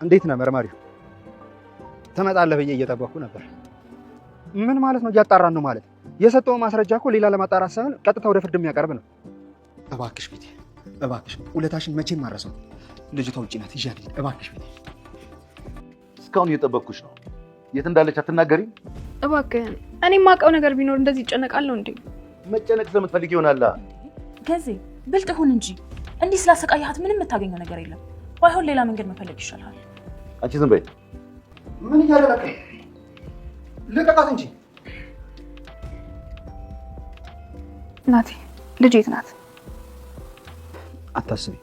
እንዴት ነህ መርማሪው? ትመጣለህ ብዬ እየጠበኩ ነበር። ምን ማለት ነው? እያጣራን ነው ማለት? የሰጠው ማስረጃ እኮ ሌላ ለማጣራት ሳይሆን ቀጥታ ወደ ፍርድ የሚያቀርብ ነው። እባክሽ ቤቴ፣ እባክሽ ውለታሽን መቼም ማረሰው። ልጅቷ ውጪ ናት፣ ይዣት እባክሽ ቤቴ። እስካሁን እየጠበቅኩሽ ነው። የት እንዳለች አትናገሪም? እባክህን፣ እኔ የማውቀው ነገር ቢኖር እንደዚህ ይጨነቃለሁ እንዴ? መጨነቅ ስለምትፈልግ ይሆናላ። ገዜ ብልጥ ሁን እንጂ እንዲህ ስላሰቃያት ምንም የምታገኘው ነገር የለም። ባይሆን ሌላ መንገድ መፈለግ ይሻላል። አንቺ ዝም በይ። ምን እያደረክ? ልቀቃት እንጂ። ናቲ፣ ልጅ የት ናት? አታስቢ፣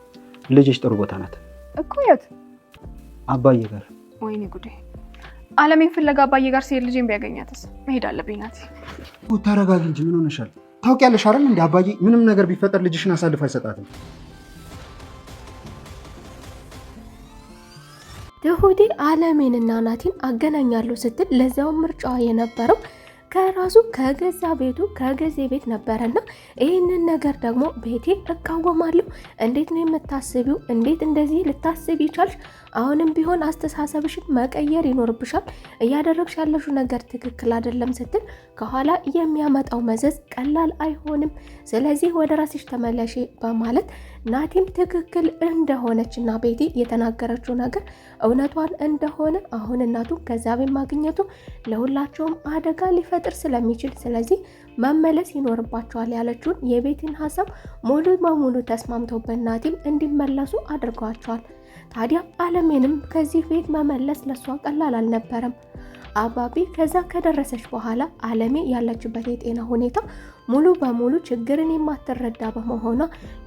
ልጅሽ ጥሩ ቦታ ናት እኮ። የት? አባዬ ጋር። ወይኔ ጉዴ! አለሜን ፍለጋ አባዬ ጋር ሲሄድ ልጄን ቢያገኛትስ? መሄድ አለብኝ። ናቲ፣ ተረጋጊ እንጂ ምን ሆነሻል? ታውቂያለሽ አይደል እንዴ አባዬ ምንም ነገር ቢፈጠር ልጅሽን አሳልፎ አይሰጣትም። ትሁቴ አለሜንና ናቲን አገናኛለሁ ስትል ለዛው ምርጫዋ የነበረው ከራሱ ከገዛ ቤቱ ከገዜ ቤት ነበረና ይህንን ነገር ደግሞ ቤቴ እቃወማለሁ። እንዴት ነው የምታስቢው? እንዴት እንደዚህ ልታስቢ ይቻልሽ? አሁንም ቢሆን አስተሳሰብሽን መቀየር ይኖርብሻል። እያደረግሽ ያለሽው ነገር ትክክል አይደለም ስትል ከኋላ የሚያመጣው መዘዝ ቀላል አይሆንም። ስለዚህ ወደ ራስሽ ተመለሺ በማለት ናቲም ትክክል እንደሆነች እና ቤቴ የተናገረችው ነገር እውነቷን እንደሆነ አሁን እናቱ ከዛ ቤት ማግኘቱ ለሁላቸውም አደጋ ሊፈጥር ስለሚችል ስለዚህ መመለስ ይኖርባቸዋል ያለችውን የቤቲን ሀሳብ ሙሉ በሙሉ ተስማምተውበት ናቲም እንዲመለሱ አድርገዋቸዋል። ታዲያ አለሜንም ከዚህ ቤት መመለስ ለሷ ቀላል አልነበረም። አባቢ ከዛ ከደረሰች በኋላ አለሜ ያለችበት የጤና ሁኔታ ሙሉ በሙሉ ችግርን የማትረዳ በመሆኗ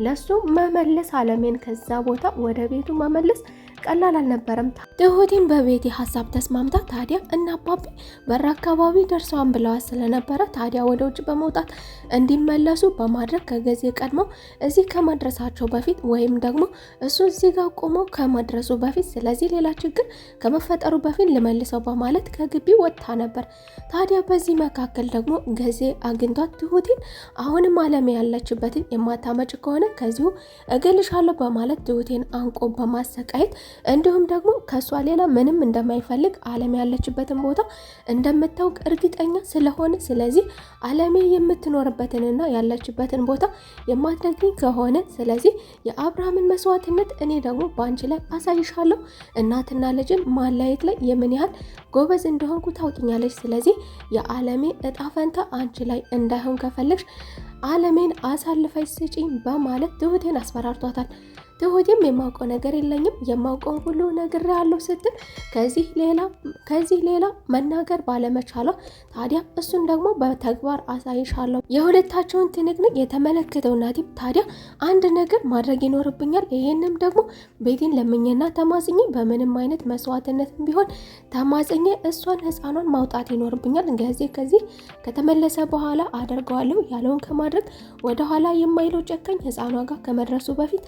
ለሱ መመለስ አለሜን ከዛ ቦታ ወደ ቤቱ መመለስ ቀላል አልነበረም። ትሁቴን በቤቴ ሀሳብ ተስማምታ ታዲያ እና አባቢ በር አካባቢ ደርሰዋን ብለዋት ስለነበረ ታዲያ ወደ ውጭ በመውጣት እንዲመለሱ በማድረግ ከጊዜ ቀድመው እዚህ ከመድረሳቸው በፊት ወይም ደግሞ እሱ እዚህ ጋር ቆመው ከመድረሱ በፊት ስለዚህ ሌላ ችግር ከመፈጠሩ በፊት ልመልሰው በማለት ከግቢ ወጥታ ነበር። ታዲያ በዚህ መካከል ደግሞ ጊዜ አግኝቷት ትሁቴን አሁንም አለሜ ያለችበትን የማታመጭ ከሆነ ከዚሁ እገልሻለሁ በማለት ትሁቴን አንቆ በማሰቃየት እንዲሁም ደግሞ ከሷ ሌላ ምንም እንደማይፈልግ አለሜ ያለችበትን ቦታ እንደምታውቅ እርግጠኛ ስለሆነ ስለዚህ አለሜ የምትኖርበትንና ያለችበትን ቦታ የማትነግሪኝ ከሆነ ስለዚህ የአብርሃምን መስዋዕትነት እኔ ደግሞ በአንቺ ላይ አሳይሻለሁ። እናትና ልጅን ማለየት ላይ የምን ያህል ጎበዝ እንደሆንኩ ታውቂኛለሽ። ስለዚህ የአለሜ እጣ ፈንታ አንቺ ላይ እንዳይሆን ከፈለግሽ አለሜን አሳልፈሽ ስጪኝ በማለት ትሁቴን አስፈራርቷታል። ትሁቴም የማውቀው ነገር የለኝም የማውቀውን ሁሉ ነግሬያለሁ ስትል ከዚህ ሌላ መናገር ባለመቻሏ ታዲያ እሱን ደግሞ በተግባር አሳይሻለሁ የሁለታቸውን ትንቅንቅ የተመለከተው ናቲም ታዲያ አንድ ነገር ማድረግ ይኖርብኛል። ይሄንም ደግሞ ቤቴን ለምኜና ተማጽኜ በምንም አይነት መስዋዕትነትም ቢሆን ተማጽኜ እሷን ህፃኗን ማውጣት ይኖርብኛል። ከዚህ ከተመለሰ በኋላ አደርገዋለሁ ያለውን ከማድረግ ወደኋላ የማይለው ጨካኝ ህፃኗ ጋር ከመድረሱ በፊት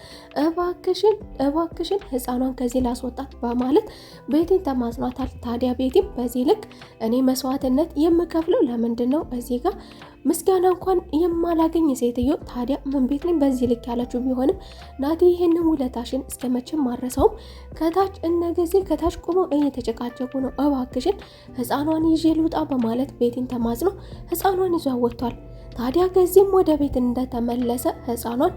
እባክሽን ህፃኗን ከዚህ ላስወጣት በማለት ቤቴን ተማጽኗታል። ታዲያ ቤቴም በዚህ ልክ እኔ መስዋዕትነት የምከፍለው ለምንድን ነው እዚህ ጋር ምስጋና እንኳን የማላገኝ ሴትዮ ታዲያ ምን ቤት ነኝ በዚህ ልክ ያለችው ቢሆንም ናቲ ይሄንን ውለታሽን እስከመቼም ማረሰውም ከታች እነጊዜ ከታች ቆመው እየተጨቃጨቁ ነው። እባክሽን ህፃኗን ይዤ ልውጣ በማለት ቤቴን ተማጽኖ ህፃኗን ይዞ ወጥቷል። ታዲያ ከዚህም ወደ ቤት እንደተመለሰ ህፃኗን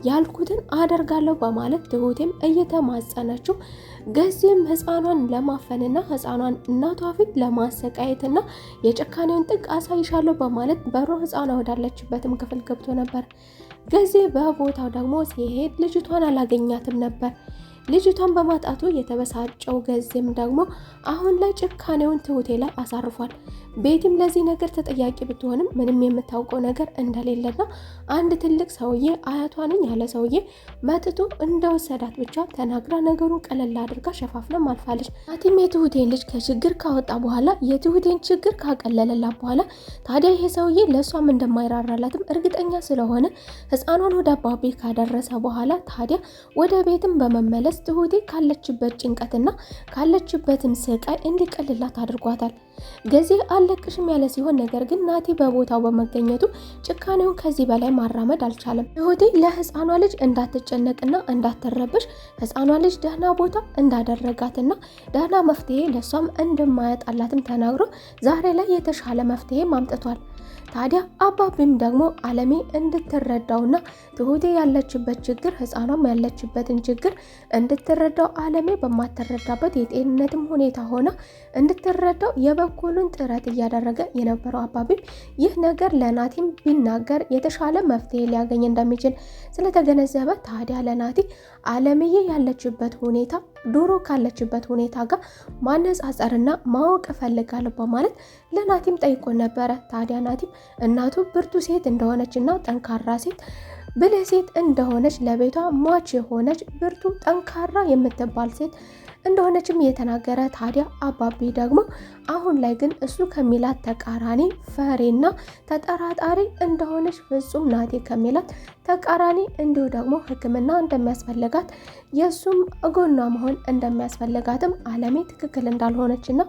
ያልኩትን አደርጋለሁ በማለት ትሁቴም እየተማጸነችው ገዚህም ህፃኗን ለማፈንና ህፃኗን እናቷ ፊት ለማሰቃየትና የጭካኔውን ጥግ አሳይሻለሁ በማለት በሮ ህፃኗ ወዳለችበትም ክፍል ገብቶ ነበር። ገዚህ በቦታው ደግሞ ሲሄድ ልጅቷን አላገኛትም ነበር። ልጅቷን በማጣቱ የተበሳጨው ገዚም ደግሞ አሁን ላይ ጭካኔውን ትሁቴ ላይ አሳርፏል። ቤቲም ለዚህ ነገር ተጠያቂ ብትሆንም ምንም የምታውቀው ነገር እንደሌለና አንድ ትልቅ ሰውዬ አያቷ ነኝ ያለ ሰውዬ መጥቶ እንደወሰዳት ብቻ ተናግራ ነገሩን ቀለል አድርጋ ሸፋፍና ማልፋለች። ናቲም የትሁቴን ልጅ ከችግር ካወጣ በኋላ የትሁቴን ችግር ካቀለለላት በኋላ ታዲያ ይሄ ሰውዬ ለእሷም እንደማይራራላትም እርግጠኛ ስለሆነ ህፃኗን ወደ አባቤ ካደረሰ በኋላ ታዲያ ወደ ቤትም በመመለስ ትሁቴ ካለችበት ጭንቀትና ካለችበትም ስቃይ እንዲቀልላት አድርጓታል። ገዚህ አለቅሽም ያለ ሲሆን ነገር ግን ናቲ በቦታው በመገኘቱ ጭካኔውን ከዚህ በላይ ማራመድ አልቻለም። ትሁቴ ለህፃኗ ልጅ እንዳትጨነቅና እንዳትረብሽ ህፃኗ ልጅ ደህና ቦታ እንዳደረጋትና ደህና መፍትሄ ለሷም እንደማያጣላትም ተናግሮ ዛሬ ላይ የተሻለ መፍትሄ ማምጥቷል። ታዲያ አባቢም ደግሞ አለሜ እንድትረዳውና ትሁቴ ያለችበት ችግር ህፃኗም ያለችበትን ችግር እንድትረዳው አለሜ በማትረዳበት የጤንነትም ሁኔታ ሆና እንድትረዳው የበኩሉን ጥረት እያደረገ የነበረው አባቢም ይህ ነገር ለናቲም ቢናገር የተሻለ መፍትሄ ሊያገኝ እንደሚችል ስለተገነዘበ ታዲያ ለናቲ አለምዬ ያለችበት ሁኔታ ድሮ ካለችበት ሁኔታ ጋር ማነጻጸርና ማወቅ እፈልጋለሁ በማለት ለናቲም ጠይቆ ነበረ። ታዲያ ናቲም እናቱ ብርቱ ሴት እንደሆነችና ጠንካራ ሴት ብልህ ሴት እንደሆነች ለቤቷ ሟች የሆነች ብርቱ ጠንካራ የምትባል ሴት እንደሆነችም እየተናገረ ታዲያ አባቢ ደግሞ አሁን ላይ ግን እሱ ከሚላት ተቃራኒ ፈሬና ተጠራጣሪ እንደሆነች ፍጹም ናቲ ከሚላት ተቃራኒ እንዲሁ ደግሞ ሕክምና እንደሚያስፈልጋት የሱም ጎኗ መሆን እንደሚያስፈልጋትም አለሜ ትክክል እንዳልሆነችና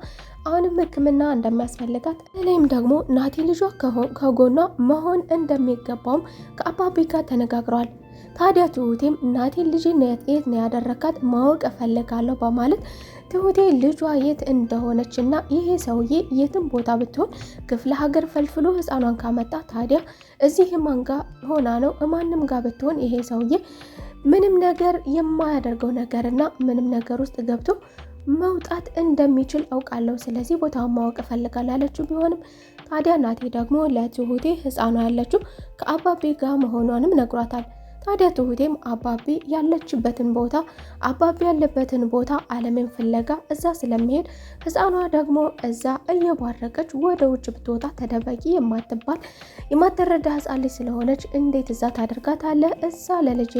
አሁንም ሕክምና እንደሚያስፈልጋት እኔም ደግሞ ናቲ ልጇ ከጎኗ መሆን እንደሚገባውም ከአባቢ ጋር ተነጋግረዋል። ታዲያ ትሁቴም ናቲ ልጅ የት ነው ያደረካት ማወቅ እፈልጋለሁ በማለት ትሁቴ ልጇ የት እንደሆነችና ይሄ ሰውዬ የትም ቦታ ብትሆን ክፍለ ሀገር ፈልፍሎ ህፃኗን ካመጣ ታዲያ እዚህ ማን ጋር ሆና ነው ማንም ጋር ብትሆን ይሄ ሰውዬ ምንም ነገር የማያደርገው ነገርና ምንም ነገር ውስጥ ገብቶ መውጣት እንደሚችል አውቃለሁ። ስለዚህ ቦታውን ማወቅ እፈልጋለሁ ያለችው ቢሆንም ታዲያ ናቲ ደግሞ ለትሁቴ ህፃኗ ያለችው ከአባቢ ጋር መሆኗንም ነግሯታል። ታዲያ ትሁቴም አባቢ ያለችበትን ቦታ አባቢ ያለበትን ቦታ አለምን ፍለጋ እዛ ስለሚሄድ ህፃኗ ደግሞ እዛ እየባረቀች ወደ ውጭ ብትወጣ ተደበቂ የማትባል የማትረዳ ህፃን ልጅ ስለሆነች እንዴት እዛ ታደርጋታለህ? እዛ ለልጄ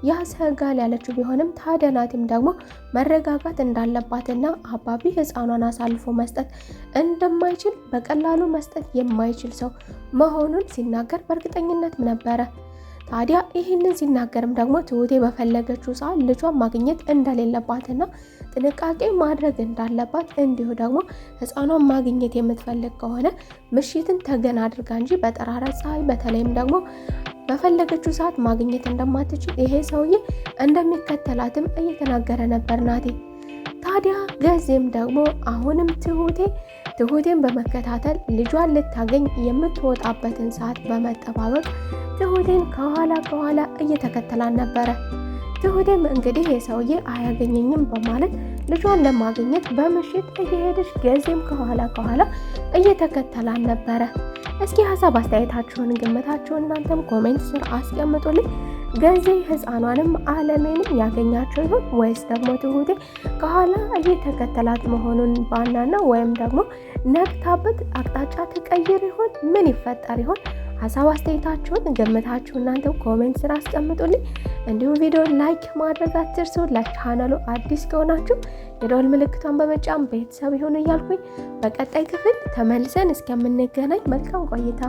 ያሰጋል ያለችው ቢሆንም ታዲያ ናቲም ደግሞ መረጋጋት እንዳለባትና አባቢ ህፃኗን አሳልፎ መስጠት እንደማይችል በቀላሉ መስጠት የማይችል ሰው መሆኑን ሲናገር በእርግጠኝነት ነበረ። ታዲያ ይህንን ሲናገርም ደግሞ ትሁቴ በፈለገችው ሰዓት ልጇን ማግኘት እንደሌለባትና ጥንቃቄ ማድረግ እንዳለባት እንዲሁ ደግሞ ህፃኗን ማግኘት የምትፈልግ ከሆነ ምሽትን ተገን አድርጋ እንጂ በጠራራ ፀሐይ በተለይም ደግሞ በፈለገችው ሰዓት ማግኘት እንደማትችል ይሄ ሰውዬ እንደሚከተላትም እየተናገረ ነበር ናቲ። ታዲያ ገዜም ደግሞ አሁንም ትሁቴን በመከታተል ልጇን ልታገኝ የምትወጣበትን ሰዓት በመጠባበቅ ትሁቴን ከኋላ እየተከተላን ነበረ። ትሁቴም እንግዲህ የሰውዬ አያገኘኝም በማለት ልጇን ለማግኘት በምሽት እየሄደች ገዜም ከኋላ እየተከተላን ነበረ። እስኪ ሀሳብ አስተያየታችሁን ግምታችሁን እናንተም ኮሜንት ስር አስቀምጡልኝ። ገዜ ህፃኗንም አለሜንም ያገኛቸው ይሆን ወይስ ደግሞ ትሁቴ ከኋላ እየተከተላት መሆኑን ባናና ወይም ደግሞ ነቅታበት አቅጣጫ ትቀይር ይሆን? ምን ይፈጠር ይሆን? ሀሳብ አስተያየታችሁን ገምታችሁ እናንተ ኮሜንት ስራ አስቀምጡልኝ። እንዲሁም ቪዲዮ ላይክ ማድረግ አትርሱ። ለቻናሉ አዲስ ከሆናችሁ የደወል ምልክቷን በመጫን ቤተሰብ ይሁኑ እያልኩኝ በቀጣይ ክፍል ተመልሰን እስከምንገናኝ መልካም ቆይታ